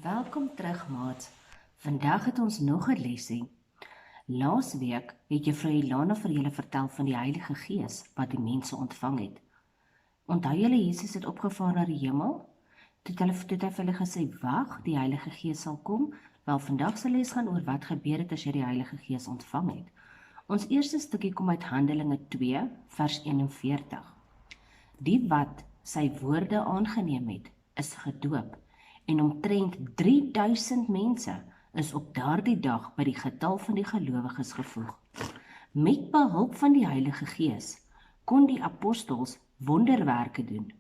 Welkom terug, maats. Vandag het ons nog 'n lesie. Laas week het Juffrou Ilana vir julle vertel van die Heilige Gees wat die mense ontvang het. Onthou julle Jesus het opgevaar na die hemel? Toe het hy vir hulle gesê, wag, die Heilige Gees sal kom. Wel, vandag se les gaan oor wat gebeur het as jy die Heilige Gees ontvang het. Ons eerste stukkie kom uit Handelinge 2, vers 41. Die wat sy woorde aangeneem het, is gedoop. En omtrent 3000 mense is op daardie dag by die getal van die gelowiges gevoeg. Met behulp van die Heilige Gees kon die apostels wonderwerke doen.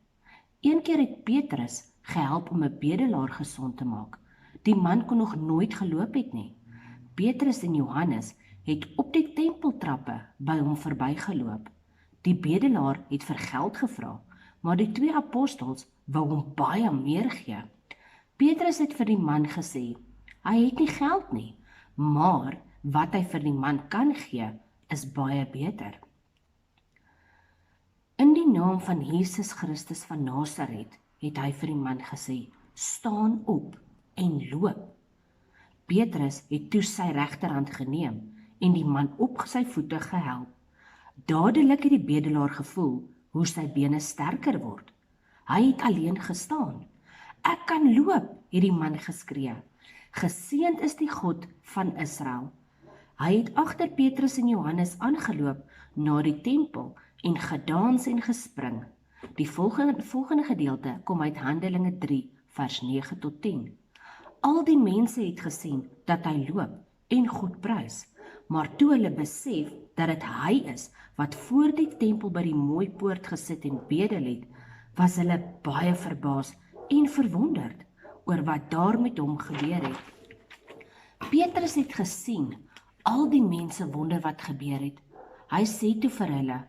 Een keer het Petrus gehelp om 'n bedelaar gesond te maak. Die man kon nog nooit geloop het nie. Petrus en Johannes het op die tempeltrappe by hom verbygeloop. Die bedelaar het vir geld gevra, maar die twee apostels wou hom baie meer gee. Petrus het vir die man gesê, hy het nie geld nie, maar wat hy vir die man kan gee, is baie beter. In die naam van Jesus Christus van Nasaret, het hy vir die man gesê, staan op en loop. Petrus het toe sy regterhand geneem en die man op sy voete gehelp. Dadelik het die bedelaar gevoel hoe sy bene sterker word. Hy het alleen gestaan. Ek kan loop, het die man geskree. Geseënd is die God van Israel. Hy het agter Petrus en Johannes aangeloop na die tempel en gedans en gespring. Die volgende gedeelte kom uit Handelinge 3, vers 9 tot 10. Al die mense het gesien dat hy loop en God prys, maar toe hulle besef dat dit hy is wat voor die tempel by die mooi poort gesit en bedel het, was hulle baie verbaas en verwonderd oor wat daar met hom gebeur het. Petrus het gesien al die mense wonder wat gebeur het. Hy sê toe vir hulle,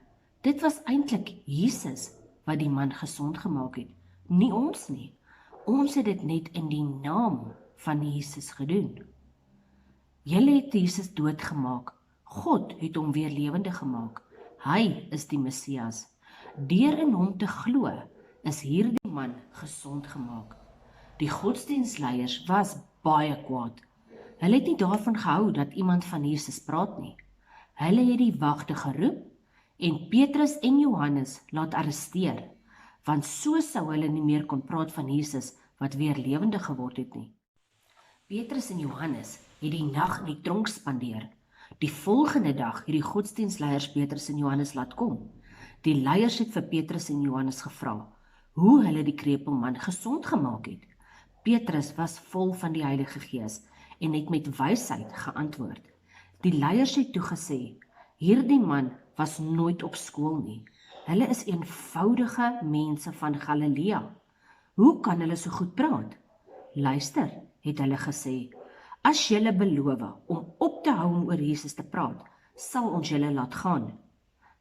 dit was eintlik Jesus wat die man gesond gemaak het, nie ons nie. Ons het dit net in die naam van Jesus gedoen. Julle het Jesus doodgemaak. God het hom weer lewendig gemaak. Hy is die Messias. Deur in hom te glo, is hierdie man gesond gemaak. Die godsdienstleiers was baie kwaad. Hulle het nie daarvan gehou dat iemand van Jesus praat nie. Hulle het die wagte geroep en Petrus en Johannes laat arresteer, want so sou hulle nie meer kon praat van Jesus wat weer lewendig geword het nie. Petrus en Johannes het die nag in die tronk spandeer. Die volgende dag het die godsdienstleiers Petrus en Johannes laat kom. Die leiers het vir Petrus en Johannes gevra hoe hulle die krepelman gesond gemaak het. Petrus was vol van die Heilige Gees en het met wysheid geantwoord. Die leiers het toe gesê, hierdie man was nooit op skool nie. Hulle is eenvoudige mense van Galilea. Hoe kan hulle so goed praat? Luister, het hulle gesê, as julle beloof om op te hou om oor Jesus te praat, sal ons julle laat gaan.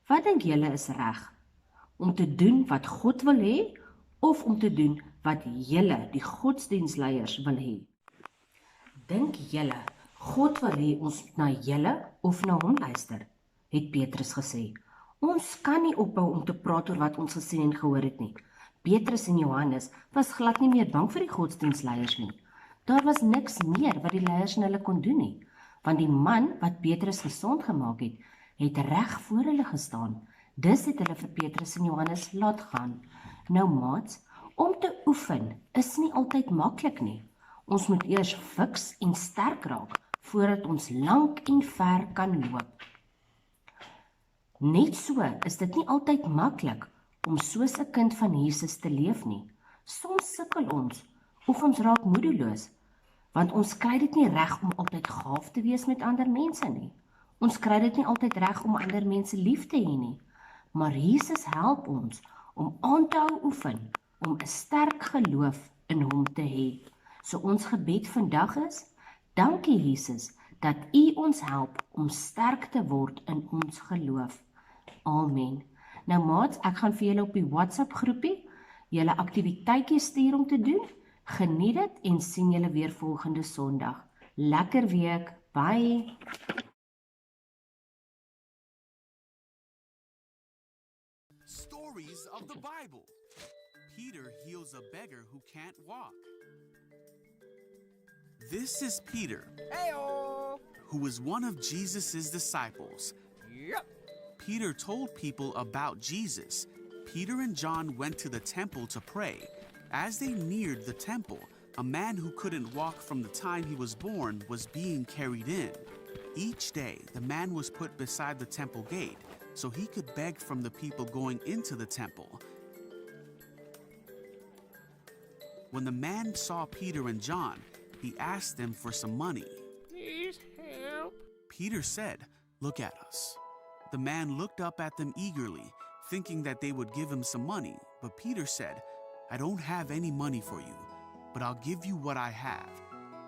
Wat dink julle is reg? Om te doen wat God wil hê, of om te doen wat julle, die godsdienstleiers, wil hê? Dink julle, God wil hê ons na julle of na hom luister? Het Petrus gesê. Ons kan nie ophou om te praat oor wat ons gesien en gehoor het nie. Petrus en Johannes was glad nie meer bang vir die godsdienstleiers nie. Daar was niks meer wat die leiers aan hulle kon doen nie, want die man wat Petrus gesond gemaak het, het reg voor hulle gestaan. Dis het hulle vir Petrus en Johannes laat gaan. Nou maats, om te oefen is nie altyd maklik nie. Ons moet eers fiks en sterk raak, voordat ons lank en ver kan loop. Net so is dit nie altyd maklik om soos 'n kind van Jesus te leef nie. Soms sukkel ons, of ons raak moedeloos, want ons kry dit nie reg om altyd gaaf te wees met ander mense nie. Ons kry dit nie altyd reg om ander mense lief te hê nie. Maar Jesus help ons om aan te hou oefen, om 'n sterk geloof in hom te hê. So ons gebed vandag is, dankie Jesus, dat U ons help om sterk te word in ons geloof. Amen. Nou maats, ek gaan vir julle op die WhatsApp groepie julle aktiwiteitjies stuur om te doen. Geniet dit en sien julle weer volgende Sondag. Lekker week. Bye. Stories of the Bible. Peter heals a beggar who can't walk. This is Peter, Hey-o! who was one of Jesus' disciples. Yep. Peter told people about Jesus. Peter and John went to the temple to pray. As they neared the temple, a man who couldn't walk from the time he was born was being carried in. Each day, the man was put beside the temple gate so he could beg from the people going into the temple. When the man saw Peter and John, he asked them for some money. Please help. Peter said, "Look at us." The man looked up at them eagerly, thinking that they would give him some money. But Peter said, "I don't have any money for you, but I'll give you what I have.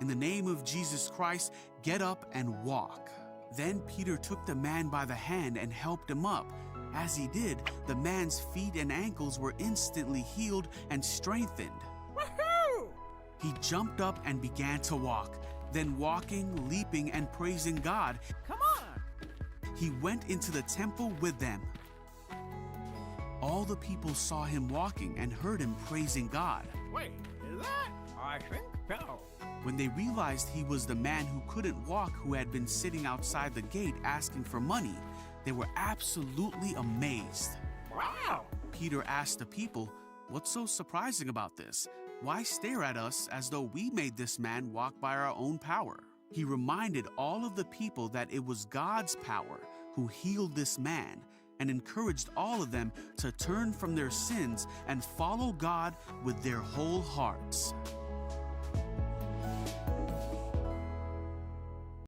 In the name of Jesus Christ, get up and walk." Then Peter took the man by the hand and helped him up. As he did, the man's feet and ankles were instantly healed and strengthened. Woohoo! He jumped up and began to walk. Then walking, leaping, and praising God, Come on! he went into the temple with them. All the people saw him walking and heard him praising God. Wait, is that? I think so. When they realized he was the man who couldn't walk who had been sitting outside the gate asking for money, they were absolutely amazed. Wow! Peter asked the people, "What's so surprising about this? Why stare at us as though we made this man walk by our own power?" He reminded all of the people that it was God's power who healed this man and encouraged all of them to turn from their sins and follow God with their whole hearts.